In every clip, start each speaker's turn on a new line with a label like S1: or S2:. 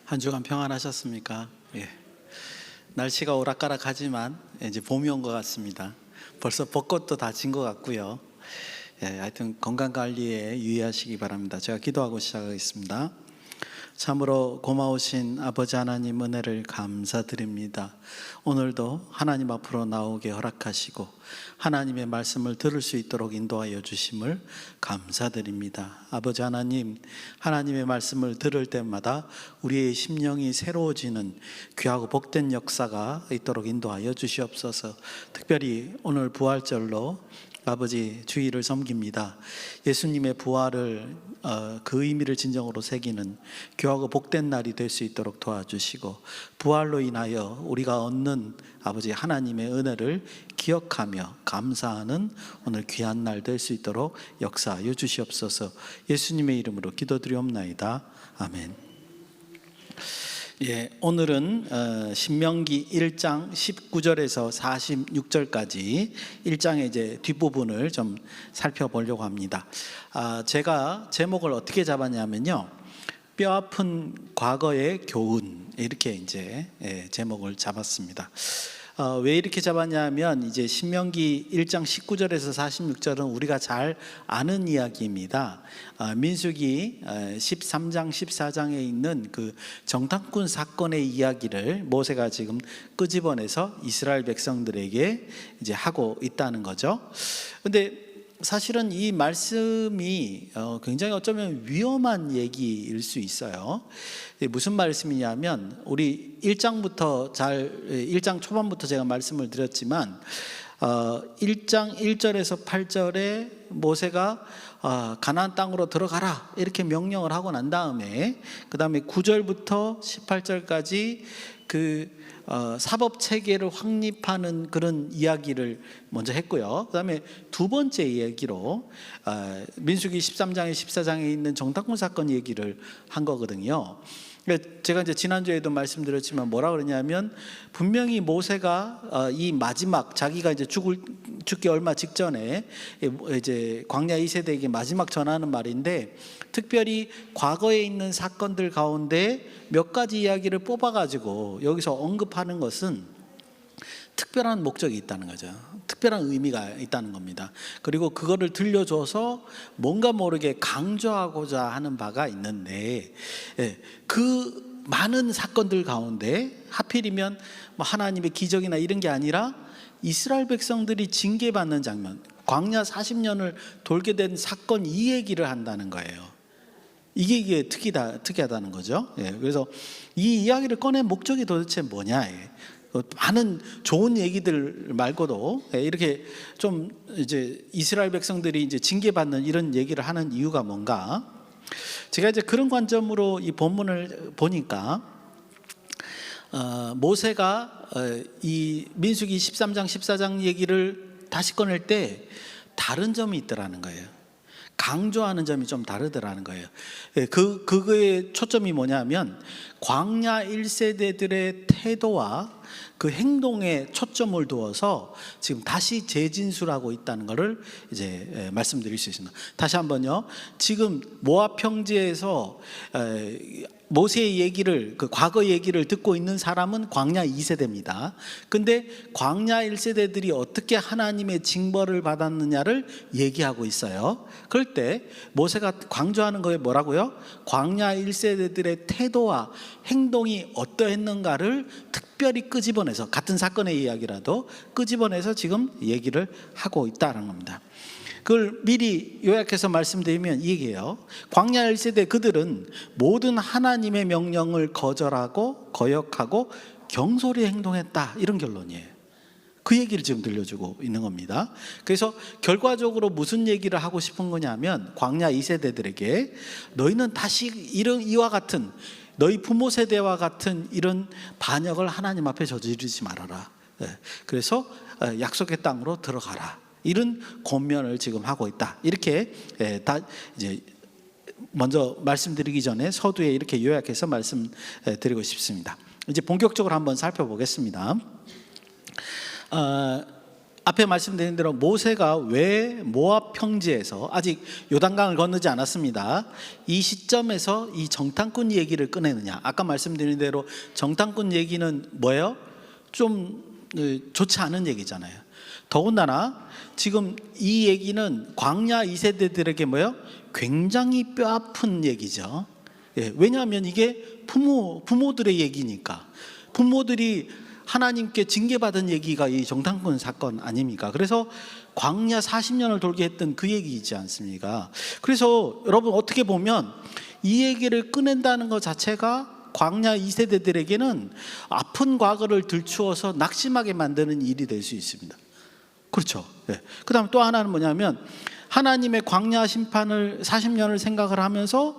S1: 한 주간 평안하셨습니까? 예. 날씨가 오락가락하지만 이제 봄이 온 것 같습니다. 벌써 벚꽃도 다 진 것 같고요. 예, 하여튼 건강 관리에 유의하시기 바랍니다. 제가 기도하고 시작하겠습니다. 참으로 고마우신 아버지 하나님 은혜를 감사드립니다. 오늘도 하나님 앞으로 나오게 허락하시고 하나님의 말씀을 들을 수 있도록 인도하여 주심을 감사드립니다. 아버지 하나님, 하나님의 말씀을 들을 때마다 우리의 심령이 새로워지는 귀하고 복된 역사가 있도록 인도하여 주시옵소서. 특별히 오늘 부활절로 아버지 주의를 섬깁니다. 예수님의 부활을 그 의미를 진정으로 새기는 귀하고 복된 날이 될 수 있도록 도와주시고, 부활로 인하여 우리가 얻는 아버지 하나님의 은혜를 기억하며 감사하는 오늘 귀한 날 될 수 있도록 역사하여 주시옵소서. 예수님의 이름으로 기도드리옵나이다. 아멘. 예, 오늘은 신명기 1장 19절에서 46절까지 1장의 이제 뒷부분을 좀 살펴보려고 합니다. 제가 제목을 어떻게 잡았냐면요, 뼈아픈 과거의 교훈, 이렇게 이제 제목을 잡았습니다. 왜 이렇게 잡았냐면, 이제 신명기 1장 19절에서 46절은 우리가 잘 아는 이야기입니다. 민수기 13장 14장에 있는 그 정탐꾼 사건의 이야기를 모세가 지금 끄집어내서 이스라엘 백성들에게 이제 하고 있다는 거죠. 근데 사실은 이 말씀이 굉장히 어쩌면 위험한 얘기일 수 있어요. 무슨 말씀이냐면, 우리 1장 초반부터 제가 말씀을 드렸지만 1장 1절에서 8절에 모세가 가나안 땅으로 들어가라 이렇게 명령을 하고 난 다음에, 그 다음에 9절부터 18절까지 그 사법 체계를 확립하는 그런 이야기를 먼저 했고요. 그 다음에 두 번째 이야기로 민수기 13장에 14장에 있는 정탐꾼 사건 얘기를 한 거거든요. 제가 이제 지난주에도 말씀드렸지만 뭐라 그러냐면, 분명히 모세가 이 마지막 자기가 이제 죽기 얼마 직전에 이제 광야 2세대에게 마지막 전하는 말인데, 특별히 과거에 있는 사건들 가운데 몇 가지 이야기를 뽑아가지고 여기서 언급하는 것은 특별한 목적이 있다는 거죠. 특별한 의미가 있다는 겁니다. 그리고 그거를 들려줘서 뭔가 모르게 강조하고자 하는 바가 있는데, 그 많은 사건들 가운데 하필이면 뭐 하나님의 기적이나 이런 게 아니라 이스라엘 백성들이 징계받는 장면, 광야 40년을 돌게 된 사건, 이 얘기를 한다는 거예요. 이게 특이하다는 거죠. 그래서 이 이야기를 꺼낸 목적이 도대체 뭐냐? 많은 좋은 얘기들 말고도 이렇게 좀 이제 이스라엘 백성들이 이제 징계받는 이런 얘기를 하는 이유가 뭔가? 제가 이제 그런 관점으로 이 본문을 보니까 모세가 이 민수기 13장 14장 얘기를 다시 꺼낼 때 다른 점이 있더라는 거예요. 강조하는 점이 좀 다르더라는 거예요. 그거의 초점이 뭐냐면, 광야 1세대들의 태도와 그 행동에 초점을 두어서 지금 다시 재진술하고 있다는 것을 이제 말씀드릴 수 있습니다. 다시 한번요. 지금 모압 평지에서 모세의 얘기를, 그 과거 얘기를 듣고 있는 사람은 광야 2세대입니다. 근데 광야 1세대들이 어떻게 하나님의 징벌을 받았느냐를 얘기하고 있어요. 그럴 때 모세가 강조하는 거에 뭐라고요? 광야 1세대들의 태도와 행동이 어떠했는가를 특별히 끄집어내서, 같은 사건의 이야기라도 끄집어내서 지금 얘기를 하고 있다는 겁니다. 그걸 미리 요약해서 말씀드리면 이게요, 광야 1세대 그들은 모든 하나님의 명령을 거절하고 거역하고 경솔히 행동했다, 이런 결론이에요. 그 얘기를 지금 들려주고 있는 겁니다. 그래서 결과적으로 무슨 얘기를 하고 싶은 거냐면, 광야 2세대들에게 너희는 다시 이와 같은, 너희 부모 세대와 같은 이런 반역을 하나님 앞에 저지르지 말아라. 그래서 약속의 땅으로 들어가라, 이런 권면을 지금 하고 있다. 이렇게 다 이제 먼저 말씀드리기 전에 서두에 이렇게 요약해서 말씀드리고 싶습니다. 이제 본격적으로 한번 살펴보겠습니다. 앞에 말씀드린 대로 모세가 왜 모압 평지에서 아직 요단강을 건너지 않았습니다. 이 시점에서 이 정탐꾼 얘기를 꺼내느냐? 아까 말씀드린 대로 정탐꾼 얘기는 뭐예요? 좀 좋지 않은 얘기잖아요. 더군다나 지금 이 얘기는 광야 2세대들에게 뭐예요? 굉장히 뼈아픈 얘기죠. 왜냐하면 이게 부모들의 얘기니까. 부모들이 하나님께 징계받은 얘기가 이 정탐꾼 사건 아닙니까? 그래서 광야 40년을 돌게 했던 그 얘기이지 않습니까? 그래서 여러분 어떻게 보면 이 얘기를 꺼낸다는 것 자체가 광야 2세대들에게는 아픈 과거를 들추어서 낙심하게 만드는 일이 될 수 있습니다. 그렇죠. 그 다음에 또 하나는 뭐냐면 하나님의 광야 심판을 40년을 생각을 하면서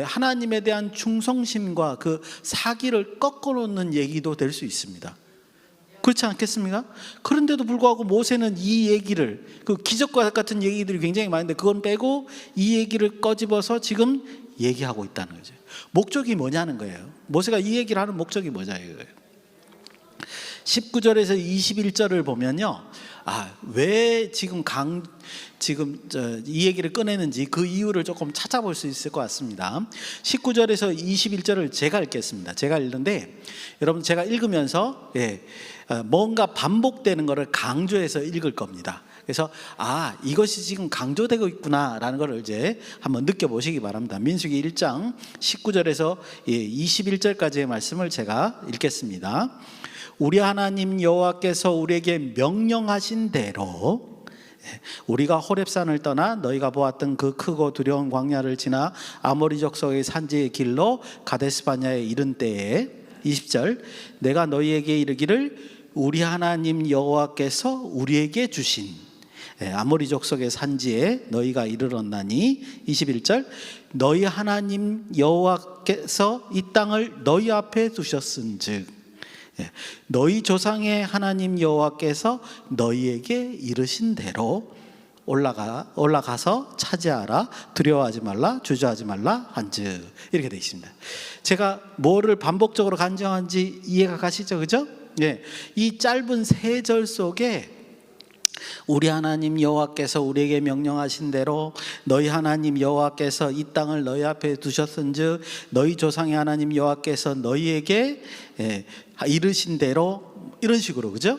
S1: 하나님에 대한 충성심과 그 사기를 꺾어놓는 얘기도 될 수 있습니다. 그렇지 않겠습니까? 그런데도 불구하고 모세는 이 얘기를, 그 기적과 같은 얘기들이 굉장히 많은데 그건 빼고 이 얘기를 꺼집어서 지금 얘기하고 있다는 거죠. 목적이 뭐냐는 거예요. 모세가 이 얘기를 하는 목적이 뭐냐 이거예요. 19절에서 21절을 보면요, 왜 지금 이 얘기를 꺼내는지 그 이유를 조금 찾아볼 수 있을 것 같습니다. 19절에서 21절을 제가 읽겠습니다. 제가 읽는데 여러분 제가 읽으면서 뭔가 반복되는 것을 강조해서 읽을 겁니다. 그래서 이것이 지금 강조되고 있구나라는 걸 이제 한번 느껴보시기 바랍니다. 민수기 1장 19절에서 21절까지의 말씀을 제가 읽겠습니다. 우리 하나님 여호와께서 우리에게 명령하신 대로 우리가 호렙산을 떠나 너희가 보았던 그 크고 두려운 광야를 지나 아모리 족속의 산지의 길로 가데스바냐에 이른 때에 20절 내가 너희에게 이르기를 우리 하나님 여호와께서 우리에게 주신 아모리 족속의 산지에 너희가 이르렀나니 21절 너희 하나님 여호와께서 이 땅을 너희 앞에 두셨은즉 너희 조상의 하나님 여호와께서 너희에게 이르신 대로 올라가서 차지하라 두려워하지 말라 주저하지 말라 한즉 이렇게 되어 있습니다. 제가 뭐를 반복적으로 간증한지 이해가 가시죠? 그죠? 이 짧은 3절 속에 우리 하나님 여호와께서 우리에게 명령하신 대로 너희 하나님 여호와께서 이 땅을 너희 앞에 두셨은즉 너희 조상의 하나님 여호와께서 너희에게 이르신 대로 이런 식으로 그죠?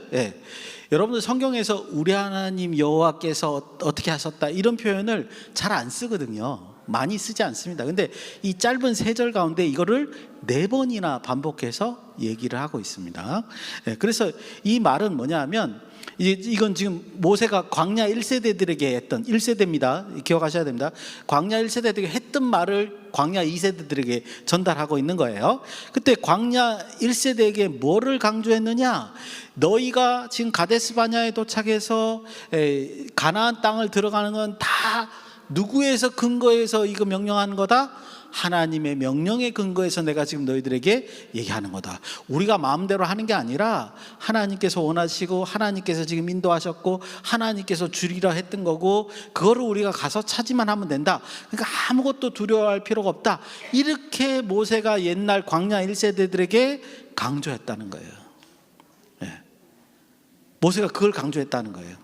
S1: 여러분들 성경에서 우리 하나님 여호와께서 어떻게 하셨다 이런 표현을 잘 안 쓰거든요. 많이 쓰지 않습니다. 근데 이 짧은 3절 가운데 이거를 4번이나 반복해서 얘기를 하고 있습니다. 그래서 이 말은 뭐냐면 이건 지금 모세가 광야 1세대들에게 했던 1세대입니다. 기억하셔야 됩니다. 광야 1세대들에게 했던 말을 광야 2세대들에게 전달하고 있는 거예요. 그때 광야 1세대에게 뭐를 강조했느냐? 너희가 지금 가데스 바냐에 도착해서 가나안 땅을 들어가는 건 다 누구에서 근거해서 이거 명령하는 거다? 하나님의 명령의 근거에서 내가 지금 너희들에게 얘기하는 거다. 우리가 마음대로 하는 게 아니라 하나님께서 원하시고 하나님께서 지금 인도하셨고 하나님께서 주리라 했던 거고 그거를 우리가 가서 차지만 하면 된다. 그러니까 아무것도 두려워할 필요가 없다. 이렇게 모세가 옛날 광야 1세대들에게 강조했다는 거예요. 모세가 그걸 강조했다는 거예요.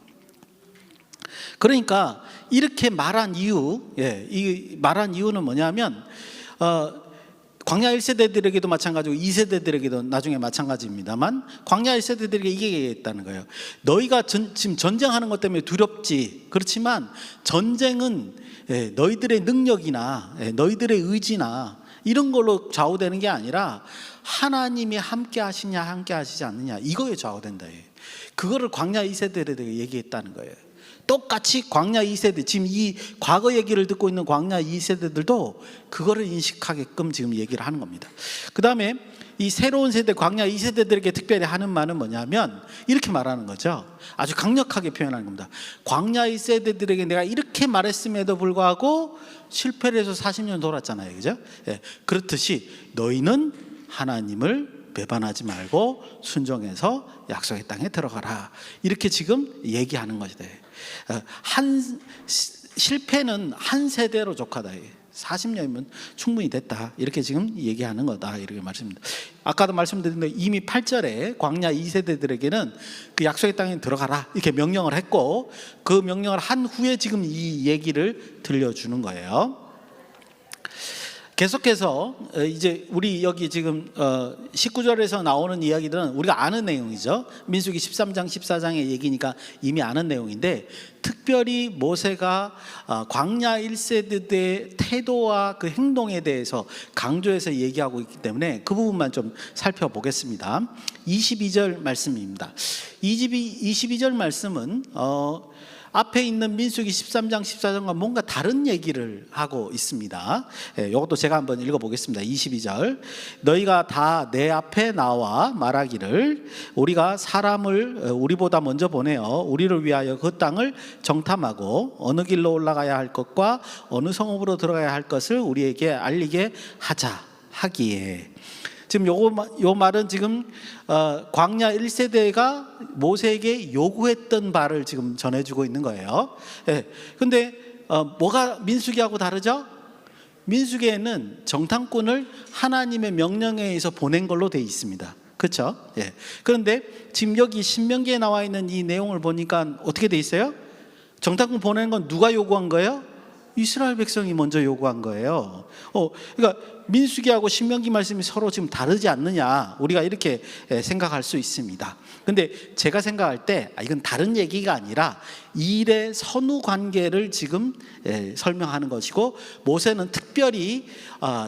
S1: 그러니까 이렇게 말한 이유, 이 말한 이유는 뭐냐면 광야 1세대들에게도 마찬가지고 2세대들에게도 나중에 마찬가지입니다만 광야 1세대들에게 이게 얘기했다는 거예요. 너희가 지금 전쟁하는 것 때문에 두렵지. 그렇지만 전쟁은 너희들의 능력이나 너희들의 의지나 이런 걸로 좌우되는 게 아니라 하나님이 함께 하시냐 함께 하시지 않느냐 이거에 좌우된다. 그거를 광야 2세대들에게 얘기했다는 거예요. 똑같이 광야 2세대, 지금 이 과거 얘기를 듣고 있는 광야 2세대들도 그거를 인식하게끔 지금 얘기를 하는 겁니다. 그 다음에 이 새로운 세대 광야 2세대들에게 특별히 하는 말은 뭐냐면 이렇게 말하는 거죠. 아주 강력하게 표현하는 겁니다. 광야 2세대들에게 내가 이렇게 말했음에도 불구하고 실패를 해서 40년 돌았잖아요. 그죠? 그렇듯이 너희는 하나님을 배반하지 말고 순종해서 약속의 땅에 들어가라. 이렇게 지금 얘기하는 것이다. 실패는 한 세대로 족하다. 40년이면 충분히 됐다. 이렇게 지금 얘기하는 거다. 이렇게 말씀입니다. 아까도 말씀드린 대로 이미 8절에 광야 2세대들에게는 그 약속의 땅에 들어가라 이렇게 명령을 했고, 그 명령을 한 후에 지금 이 얘기를 들려주는 거예요. 계속해서 이제 우리 여기 지금 19절에서 나오는 이야기들은 우리가 아는 내용이죠. 민수기 13장 14장의 얘기니까 이미 아는 내용인데, 특별히 모세가 광야 1세대의 태도와 그 행동에 대해서 강조해서 얘기하고 있기 때문에 그 부분만 좀 살펴보겠습니다. 22절 말씀입니다. 22절 말씀은 앞에 있는 민수기 13장 14장과 뭔가 다른 얘기를 하고 있습니다. 이것도 제가 한번 읽어보겠습니다. 22절, 너희가 다 내 앞에 나와 말하기를 우리가 사람을 우리보다 먼저 보내어 우리를 위하여 그 땅을 정탐하고 어느 길로 올라가야 할 것과 어느 성읍으로 들어가야 할 것을 우리에게 알리게 하자 하기에. 지금 요 말은 지금 광야 1세대가 모세에게 요구했던 바를 지금 전해주고 있는 거예요. 근데 뭐가 민수기하고 다르죠? 민수기에는 정탐꾼을 하나님의 명령에 의해서 보낸 걸로 되어 있습니다. 그렇죠? 그런데 지금 여기 신명기에 나와 있는 이 내용을 보니까 어떻게 되어 있어요? 정탐꾼 보내는 건 누가 요구한 거예요? 이스라엘 백성이 먼저 요구한 거예요. 그러니까 민수기하고 신명기 말씀이 서로 지금 다르지 않느냐, 우리가 이렇게 생각할 수 있습니다. 근데 제가 생각할 때 이건 다른 얘기가 아니라 일의 선후 관계를 지금 설명하는 것이고, 모세는 특별히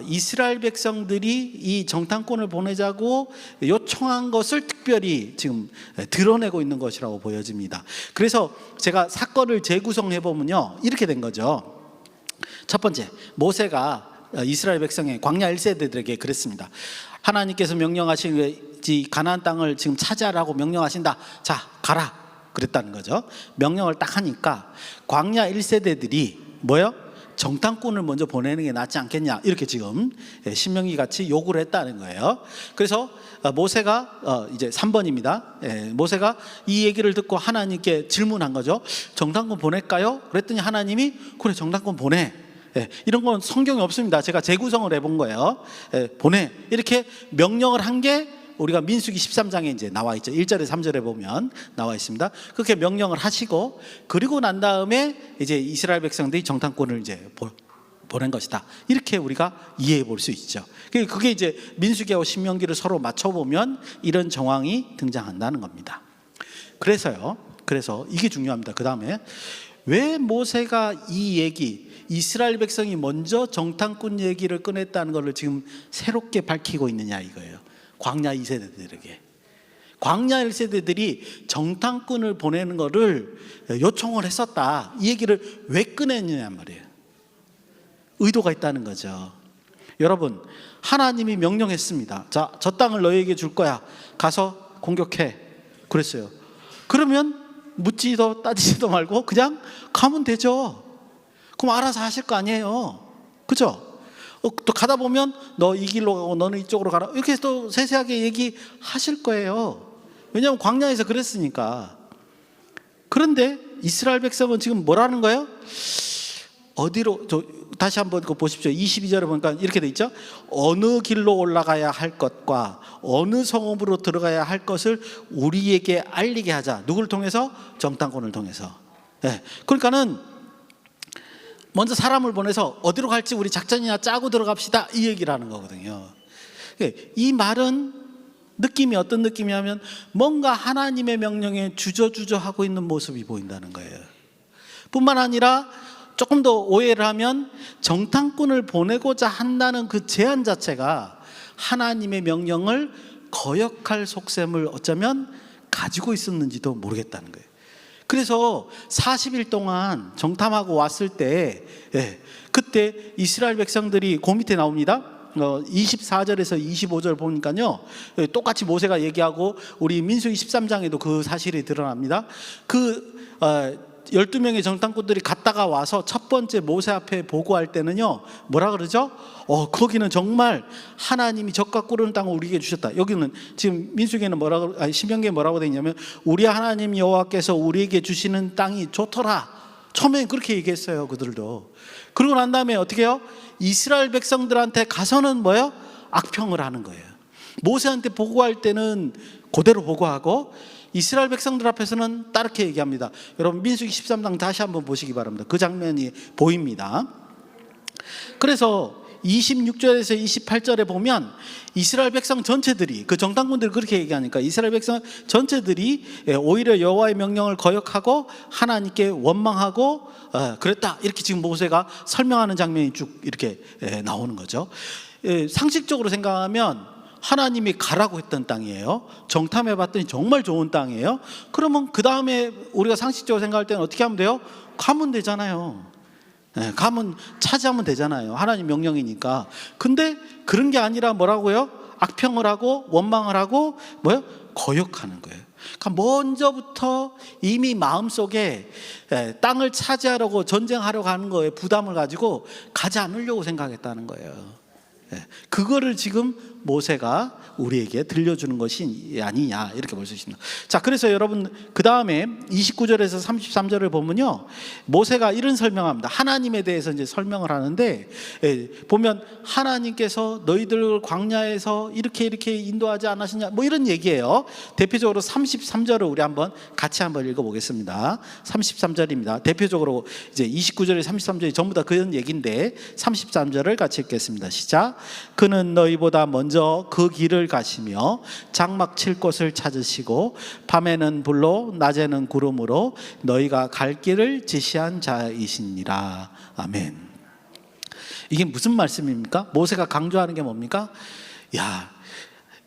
S1: 이스라엘 백성들이 이 정탐꾼을 보내자고 요청한 것을 특별히 지금 드러내고 있는 것이라고 보여집니다. 그래서 제가 사건을 재구성해 보면요, 이렇게 된 거죠. 첫 번째, 모세가 이스라엘 백성의 광야 1세대들에게 그랬습니다. 하나님께서 명령하신 가나안 땅을 지금 차지하라고 명령하신다. 자, 가라. 그랬다는 거죠. 명령을 딱 하니까 광야 1세대들이 뭐요? 정탐꾼을 먼저 보내는 게 낫지 않겠냐, 이렇게 지금 신명기 같이 요구를 했다는 거예요. 그래서 모세가 이제 3번입니다. 모세가 이 얘기를 듣고 하나님께 질문한 거죠. 정탐꾼 보낼까요? 그랬더니 하나님이 그래, 정탐꾼 보내. 이런 건 성경에 없습니다. 제가 재구성을 해본 거예요. 보내. 이렇게 명령을 한 게 우리가 민수기 13장에 이제 나와 있죠. 1절에 3절에 보면 나와 있습니다. 그렇게 명령을 하시고, 그리고 난 다음에 이제 이스라엘 백성들이 정탐꾼을 이제 보낸 것이다. 이렇게 우리가 이해해 볼 수 있죠. 그게 이제 민수기하고 신명기를 서로 맞춰보면 이런 정황이 등장한다는 겁니다. 그래서 이게 중요합니다. 그 다음에 왜 모세가 이 얘기, 이스라엘 백성이 먼저 정탐꾼 얘기를 꺼냈다는 것을 지금 새롭게 밝히고 있느냐 이거예요. 광야 2세대들에게. 광야 1세대들이 정탐꾼을 보내는 것을 요청을 했었다. 이 얘기를 왜 꺼냈느냐 말이에요. 의도가 있다는 거죠. 여러분, 하나님이 명령했습니다. 자, 저 땅을 너희에게 줄 거야. 가서 공격해. 그랬어요. 그러면 묻지도 따지지도 말고 그냥 가면 되죠. 그럼 알아서 하실 거 아니에요. 그죠? 또 가다 보면 너 이 길로 가고 너는 이쪽으로 가라, 이렇게 또 세세하게 얘기하실 거예요. 왜냐하면 광야에서 그랬으니까. 그런데 이스라엘 백성은 지금 뭐라는 거예요? 어디로, 다시 한번 그거 보십시오. 22절에 보니까 이렇게 돼 있죠. 어느 길로 올라가야 할 것과 어느 성읍으로 들어가야 할 것을 우리에게 알리게 하자. 누구를 통해서? 정탐꾼을 통해서. 그러니까는 먼저 사람을 보내서 어디로 갈지 우리 작전이나 짜고 들어갑시다, 이 얘기를 하는 거거든요. 이 말은 느낌이 어떤 느낌이냐면 뭔가 하나님의 명령에 주저주저하고 있는 모습이 보인다는 거예요. 뿐만 아니라 조금 더 오해를 하면 정탐꾼을 보내고자 한다는 그 제안 자체가 하나님의 명령을 거역할 속셈을 어쩌면 가지고 있었는지도 모르겠다는 거예요. 그래서 40일 동안 정탐하고 왔을 때 그때 이스라엘 백성들이 그 밑에 나옵니다. 24절에서 25절 보니까요, 똑같이 모세가 얘기하고 우리 민수기 13장에도 그 사실이 드러납니다. 12명의 정탐꾼들이 갔다가 와서 첫 번째 모세 앞에 보고할 때는요, 뭐라 그러죠? 거기는 정말 하나님이 적과 꿀은 땅을 우리에게 주셨다. 여기는 지금 민수기에는 신명기에 뭐라고 되어 있냐면 우리 하나님 여호와께서 우리에게 주시는 땅이 좋더라. 처음엔 그렇게 얘기했어요. 그들도. 그러고 난 다음에 어떻게 해요? 이스라엘 백성들한테 가서는 뭐예요? 악평을 하는 거예요. 모세한테 보고할 때는 그대로 보고하고 이스라엘 백성들 앞에서는 따르게 얘기합니다. 여러분 민수기 13장 다시 한번 보시기 바랍니다. 그 장면이 보입니다. 그래서 26절에서 28절에 보면 이스라엘 백성 전체들이, 그 정탐꾼들이 그렇게 얘기하니까 이스라엘 백성 전체들이 오히려 여호와의 명령을 거역하고 하나님께 원망하고 그랬다, 이렇게 지금 모세가 설명하는 장면이 쭉 이렇게 나오는 거죠. 상식적으로 생각하면 하나님이 가라고 했던 땅이에요. 정탐해 봤더니 정말 좋은 땅이에요. 그러면 그 다음에 우리가 상식적으로 생각할 때는 어떻게 하면 돼요? 가면 되잖아요. 가면 차지하면 되잖아요. 하나님 명령이니까. 근데 그런 게 아니라 뭐라고요? 악평을 하고 원망을 하고 뭐요? 거역하는 거예요. 그러니까 먼저부터 이미 마음속에 땅을 차지하려고 전쟁하려고 하는 거에 부담을 가지고 가지 않으려고 생각했다는 거예요. 그거를 지금 모세가 우리에게 들려주는 것이 아니냐, 이렇게 볼 수 있습니다. 자, 그래서 여러분 그 다음에 29절에서 33절을 보면요, 모세가 이런 설명합니다. 하나님에 대해서 이제 설명을 하는데 보면 하나님께서 너희들 광야에서 이렇게 인도하지 않으시냐, 뭐 이런 얘기예요. 대표적으로 33절을 우리 같이 한번 읽어보겠습니다. 33절입니다. 대표적으로 이제 29절에 33절이 전부 다 그런 얘기인데 33절을 같이 읽겠습니다. 시작. 그는 너희보다 먼저 그 길을 가시며 장막 칠 곳을 찾으시고 밤에는 불로 낮에는 구름으로 너희가 갈 길을 지시한 자이시니라. 아멘. 이게 무슨 말씀입니까? 모세가 강조하는 게 뭡니까?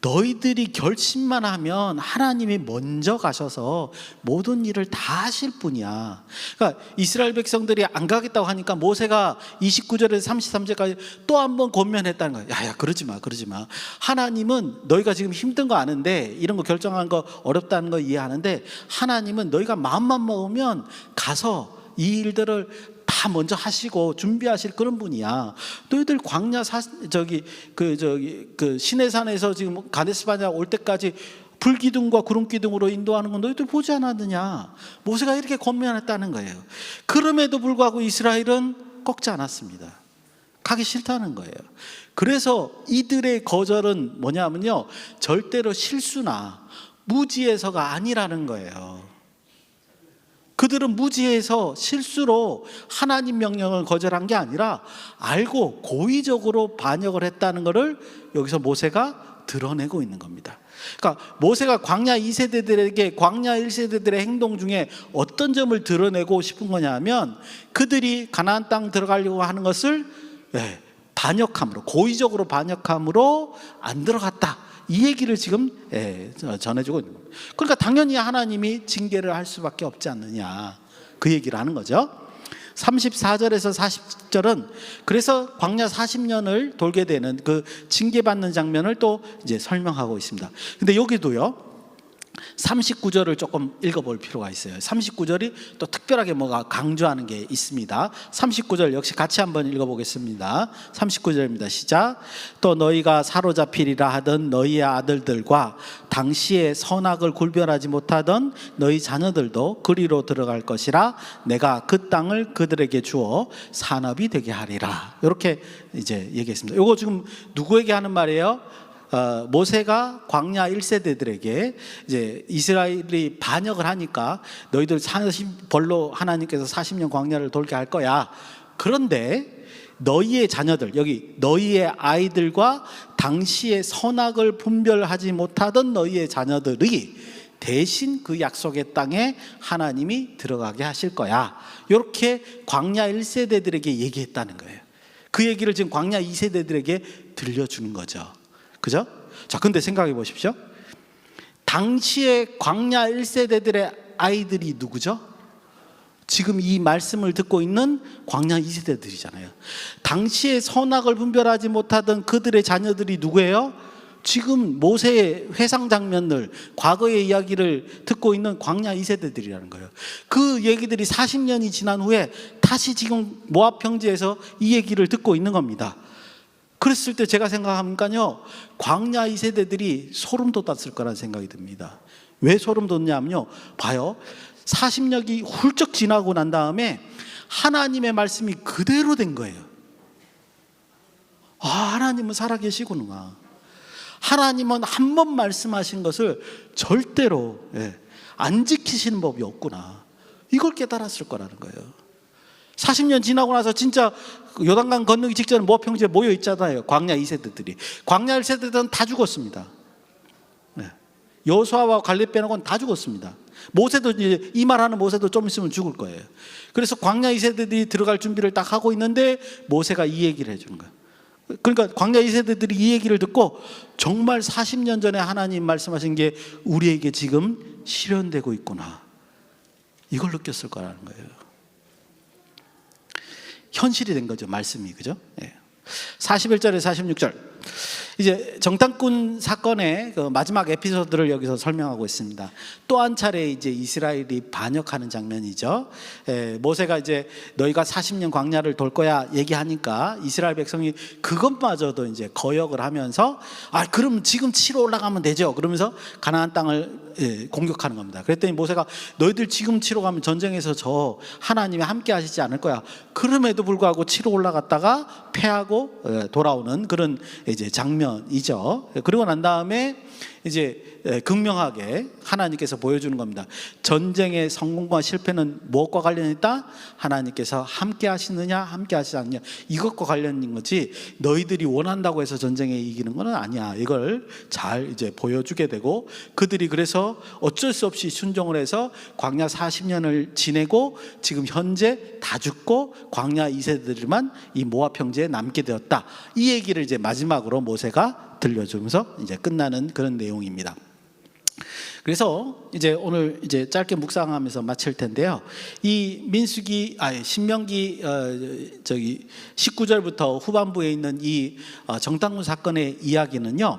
S1: 너희들이 결심만 하면 하나님이 먼저 가셔서 모든 일을 다 하실 분이야. 그러니까 이스라엘 백성들이 안 가겠다고 하니까 모세가 29절에서 33절까지 또 한 번 권면했다는 거야. 야, 그러지 마. 하나님은 너희가 지금 힘든 거 아는데, 이런 거 결정하는 거 어렵다는 거 이해하는데, 하나님은 너희가 마음만 먹으면 가서 이 일들을 다 먼저 하시고 준비하실 그런 분이야. 너희들 광야 그 시내산에서 지금 가데스바냐 올 때까지 불기둥과 구름기둥으로 인도하는 건 너희들 보지 않았느냐. 모세가 이렇게 권면했다는 거예요. 그럼에도 불구하고 이스라엘은 꺾지 않았습니다. 가기 싫다는 거예요. 그래서 이들의 거절은 뭐냐면요, 절대로 실수나 무지해서가 아니라는 거예요. 그들은 무지해서 실수로 하나님 명령을 거절한 게 아니라 알고 고의적으로 반역을 했다는 것을 여기서 모세가 드러내고 있는 겁니다. 그러니까 모세가 광야 2세대들에게 광야 1세대들의 행동 중에 어떤 점을 드러내고 싶은 거냐면, 그들이 가나안 땅 들어가려고 하는 것을 반역함으로, 고의적으로 반역함으로 안 들어갔다, 이 얘기를 지금 전해주고 있는 겁니다. 그러니까 당연히 하나님이 징계를 할 수밖에 없지 않느냐, 그 얘기를 하는 거죠. 34절에서 40절은 그래서 광야 40년을 돌게 되는 그 징계받는 장면을 또 이제 설명하고 있습니다. 근데 여기도요, 39절을 조금 읽어볼 필요가 있어요. 39절이 또 특별하게 뭐가 강조하는 게 있습니다. 39절 역시 같이 한번 읽어보겠습니다. 39절입니다. 시작. 또 너희가 사로잡히리라 하던 너희의 아들들과 당시에 선악을 구별하지 못하던 너희 자녀들도 그리로 들어갈 것이라. 내가 그 땅을 그들에게 주어 산업이 되게 하리라. 이렇게 이제 얘기했습니다. 이거 지금 누구에게 하는 말이에요? 모세가 광야 1세대들에게 이제 이스라엘이 반역을 하니까 너희들 벌로 하나님께서 40년 광야를 돌게 할 거야. 그런데 너희의 자녀들, 여기 너희의 아이들과 당시에 선악을 분별하지 못하던 너희의 자녀들이 대신 그 약속의 땅에 하나님이 들어가게 하실 거야. 이렇게 광야 1세대들에게 얘기했다는 거예요. 그 얘기를 지금 광야 2세대들에게 들려주는 거죠. 그죠? 자, 근데 생각해 보십시오. 당시에 광야 1세대들의 아이들이 누구죠? 지금 이 말씀을 듣고 있는 광야 2세대들이잖아요. 당시에 선악을 분별하지 못하던 그들의 자녀들이 누구예요? 지금 모세의 회상 장면들, 과거의 이야기를 듣고 있는 광야 2세대들이라는 거예요. 그 얘기들이 40년이 지난 후에 다시 지금 모압 평지에서 이 얘기를 듣고 있는 겁니다. 그랬을 때 제가 생각하니까요, 광야 2세대들이 소름 돋았을 거라는 생각이 듭니다. 왜 소름 돋냐면요, 봐요. 40년이 훌쩍 지나고 난 다음에 하나님의 말씀이 그대로 된 거예요. 아, 하나님은 살아계시구나. 하나님은 한 번 말씀하신 것을 절대로 안 지키시는 법이 없구나. 이걸 깨달았을 거라는 거예요. 40년 지나고 나서 진짜 요단강 건너기 직전에 모압 평지에 모여 있잖아요. 광야 2세대들이. 광야 1세대들은 다 죽었습니다. 여호수아와 갈렙 빼놓고는 다 죽었습니다. 모세도 이제 이 말하는 모세도 좀 있으면 죽을 거예요. 그래서 광야 2세대들이 들어갈 준비를 딱 하고 있는데 모세가 이 얘기를 해주는 거예요. 그러니까 광야 2세대들이 이 얘기를 듣고 정말 40년 전에 하나님 말씀하신 게 우리에게 지금 실현되고 있구나, 이걸 느꼈을 거라는 거예요. 현실이 된 거죠, 말씀이. 그죠? 41절에 46절, 이제 정탐꾼 사건의 그 마지막 에피소드를 여기서 설명하고 있습니다. 또 한 차례 이제 이스라엘이 반역하는 장면이죠. 모세가 이제 너희가 40년 광야를 돌 거야 얘기하니까 이스라엘 백성이 그것마저도 이제 거역을 하면서 그럼 지금 치러 올라가면 되죠, 그러면서 가나안 땅을 공격하는 겁니다. 그랬더니 모세가 너희들 지금 치러 가면 전쟁에서 저 하나님이 함께 하시지 않을 거야. 그럼에도 불구하고 치러 올라갔다가 패하고 돌아오는 그런 이제 장면이죠. 그리고 난 다음에 이제 극명하게 하나님께서 보여주는 겁니다. 전쟁의 성공과 실패는 무엇과 관련이 있다? 하나님께서 함께 하시느냐 함께 하시지 않느냐, 이것과 관련인 거지 너희들이 원한다고 해서 전쟁에 이기는 건 아니야. 이걸 잘 이제 보여주게 되고, 그들이 그래서 어쩔 수 없이 순종을 해서 광야 40년을 지내고 지금 현재 다 죽고 광야 2세들만 이 모압 평지에 남게 되었다. 이 얘기를 이제 마지막으로 모세가 들려주면서 이제 끝나는 그런 내용입니다. 그래서 이제 오늘 이제 짧게 묵상하면서 마칠 텐데요. 이 신명기 19절부터 후반부에 있는 이 정탐꾼 사건의 이야기는요,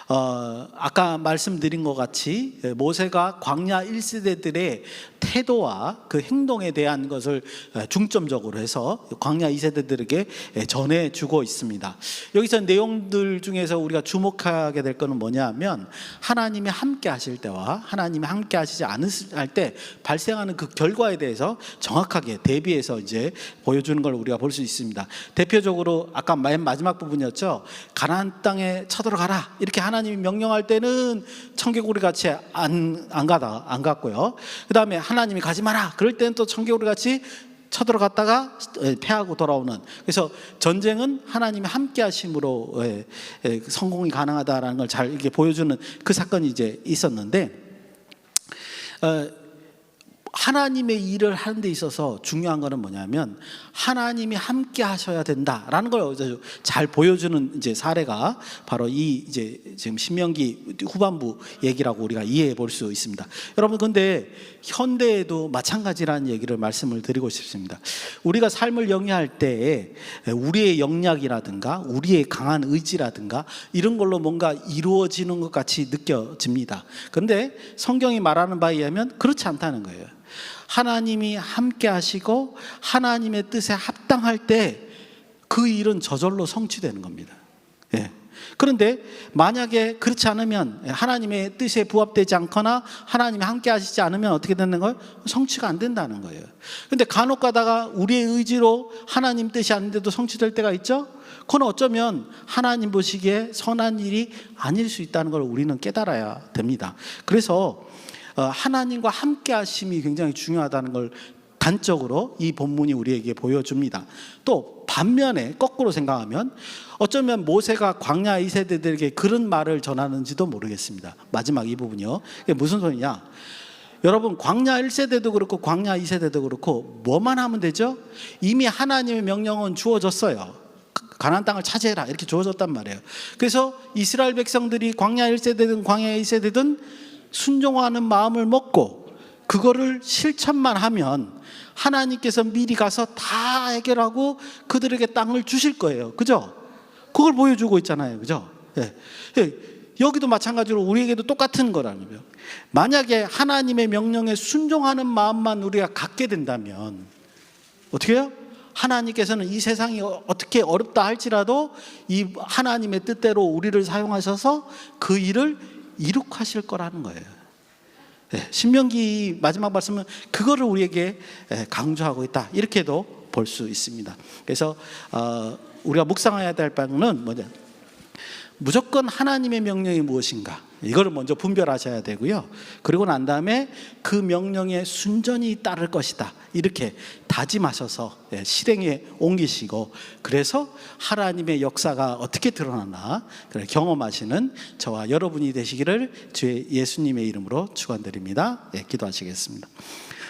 S1: 아까 말씀드린 것 같이 모세가 광야 1세대들의 태도와 그 행동에 대한 것을 중점적으로 해서 광야 2세대들에게 전해주고 있습니다. 여기서 내용들 중에서 우리가 주목하게 될 것은 뭐냐면, 하나님이 함께 하실 때와 하나님이 함께 하시지 않을 때 발생하는 그 결과에 대해서 정확하게 대비해서 이제 보여주는 걸 우리가 볼 수 있습니다. 대표적으로 아까 맨 마지막 부분이었죠. 가나안 땅에 쳐들어가라 이렇게 하나님이 명령할 때는 청개구리 같이 안 갔고요. 그 다음에 하나님이 가지 마라 그럴 때는 또 청개구리 같이 쳐들어갔다가 패하고 돌아오는, 그래서 전쟁은 하나님이 함께 하심으로 성공이 가능하다라는 걸 잘 이렇게 보여주는 그 사건이 이제 있었는데, 하나님의 일을 하는 데 있어서 중요한 것은 뭐냐면 하나님이 함께 하셔야 된다라는 걸 잘 보여주는 이제 사례가 바로 이 이제 지금 신명기 후반부 얘기라고 우리가 이해해 볼 수 있습니다. 여러분, 근데 현대에도 마찬가지라는 얘기를 말씀을 드리고 싶습니다. 우리가 삶을 영위할 때 우리의 영역이라든가 우리의 강한 의지라든가 이런 걸로 뭔가 이루어지는 것 같이 느껴집니다. 그런데 성경이 말하는 바에 의하면 그렇지 않다는 거예요. 하나님이 함께 하시고 하나님의 뜻에 합당할 때 그 일은 저절로 성취되는 겁니다. 그런데 만약에 그렇지 않으면, 하나님의 뜻에 부합되지 않거나 하나님이 함께 하시지 않으면 어떻게 되는 거예요? 성취가 안 된다는 거예요. 그런데 간혹 가다가 우리의 의지로 하나님 뜻이 아닌데도 성취될 때가 있죠. 그건 어쩌면 하나님 보시기에 선한 일이 아닐 수 있다는 걸 우리는 깨달아야 됩니다. 그래서 하나님과 함께 하심이 굉장히 중요하다는 걸 단적으로 이 본문이 우리에게 보여줍니다. 또 반면에 거꾸로 생각하면 어쩌면 모세가 광야 2세대들에게 그런 말을 전하는지도 모르겠습니다. 마지막 이 부분이요. 이게 무슨 소리냐? 여러분, 광야 1세대도 그렇고 광야 2세대도 그렇고 뭐만 하면 되죠? 이미 하나님의 명령은 주어졌어요. 가나안 땅을 차지해라 이렇게 주어졌단 말이에요. 그래서 이스라엘 백성들이 광야 1세대든 광야 2세대든 순종하는 마음을 먹고 그거를 실천만 하면 하나님께서 미리 가서 다 해결하고 그들에게 땅을 주실 거예요. 그죠? 그걸 보여주고 있잖아요. 그죠? 여기도 마찬가지로 우리에게도 똑같은 거라는 거예요. 만약에 하나님의 명령에 순종하는 마음만 우리가 갖게 된다면 어떻게 해요? 하나님께서는 이 세상이 어떻게 어렵다 할지라도 이 하나님의 뜻대로 우리를 사용하셔서 그 일을 이룩하실 거라는 거예요. 신명기 마지막 말씀은 그거를 우리에게 강조하고 있다, 이렇게도 볼 수 있습니다. 그래서 우리가 묵상해야 될 바는 뭐냐, 무조건 하나님의 명령이 무엇인가, 이거를 먼저 분별하셔야 되고요. 그리고 난 다음에 그 명령에 순전히 따를 것이다, 이렇게 다짐하셔서 실행에 옮기시고, 그래서 하나님의 역사가 어떻게 드러나나 경험하시는 저와 여러분이 되시기를 주의 예수님의 이름으로 축원드립니다. 기도하시겠습니다.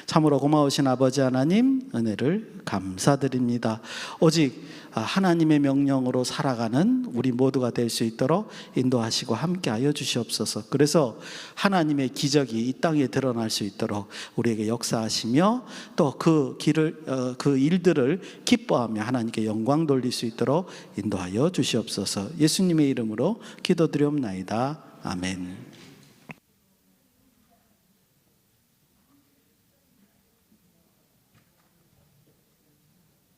S1: 참으로 고마우신 아버지 하나님, 은혜를 감사드립니다. 오직 하나님의 명령으로 살아가는 우리 모두가 될 수 있도록 인도하시고 함께하여 주시옵소서. 그래서 하나님의 기적이 이 땅에 드러날 수 있도록 우리에게 역사하시며, 또 그 길을 그 일들을 기뻐하며 하나님께 영광 돌릴 수 있도록 인도하여 주시옵소서. 예수님의 이름으로 기도드리옵나이다. 아멘.